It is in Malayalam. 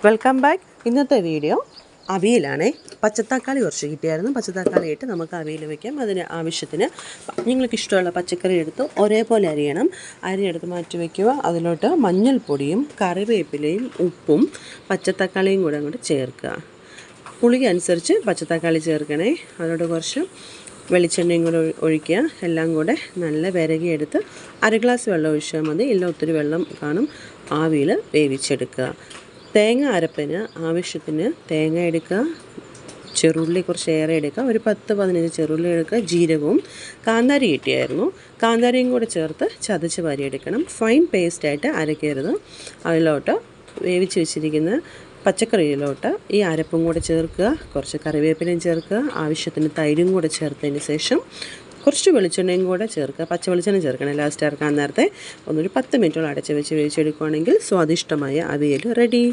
Welcome back. ഇന്നത്തെ വീഡിയോ അവിയലാണേ. പച്ചത്തക്കാളി കുറച്ച് കിട്ടിയായിരുന്നു. പച്ചത്തക്കാളി ഇട്ട് നമുക്ക് അവിയൽ വയ്ക്കാം. അതിന് ആവശ്യത്തിന് നിങ്ങൾക്ക് ഇഷ്ടമുള്ള പച്ചക്കറി എടുത്ത് ഒരേപോലെ അരിയെടുത്ത് മാറ്റി വയ്ക്കുക. അതിലോട്ട് മഞ്ഞൾപ്പൊടിയും കറിവേപ്പിലയും ഉപ്പും പച്ചത്തക്കാളിയും കൂടെ അങ്ങോട്ട് ചേർക്കുക. പുളിക്ക് അനുസരിച്ച് പച്ചത്തക്കാളി ചേർക്കണേ. അതിലോട്ട് കുറച്ച് വെളിച്ചെണ്ണയും കൂടെ ഒഴിക്കുക. എല്ലാം കൂടെ നല്ല വിരകിയെടുത്ത് 1/2 ഗ്ലാസ് വെള്ളം ഒഴിച്ചാൽ മതി. ഇല്ല ഒത്തിരി വെള്ളം കാണും. ആവിയിൽ വേവിച്ചെടുക്കുക. തേങ്ങ അരപ്പിന് ആവശ്യത്തിന് തേങ്ങ എടുക്കുക. ചെറുള്ളി കുറച്ച് ഏറെ എടുക്കുക. ഒരു 10-15 ചെറുള്ളി എടുക്കുക. ജീരകവും കാന്താരി കിട്ടിയായിരുന്നു. കാന്താരിയും കൂടെ ചേർത്ത് ചതച്ച് വാരിയെടുക്കണം. ഫൈൻ പേസ്റ്റായിട്ട് അരക്കരുത്. അതിലോട്ട് വേവിച്ച് വെച്ചിരിക്കുന്ന പച്ചക്കറിയിലോട്ട് ഈ അരപ്പും കൂടെ ചേർക്കുക. കുറച്ച് കറിവേപ്പിലയും ചേർക്കുക. ആവശ്യത്തിന് തൈരും കൂടെ ചേർത്തതിന് ശേഷം കുറച്ച് വെളിച്ചെണ്ണയും കൂടെ ചേർക്കുക. പച്ച വെളിച്ചെണ്ണ ചേർക്കണം ലാസ്റ്റ് ചേർക്കാൻ നേരത്തെ. ഒന്നൊരു 10 മിനിറ്റോളം അടച്ച് വെച്ച് വേവിച്ചെടുക്കുകയാണെങ്കിൽ സ്വാദിഷ്ടമായ അവിയൽ റെഡി.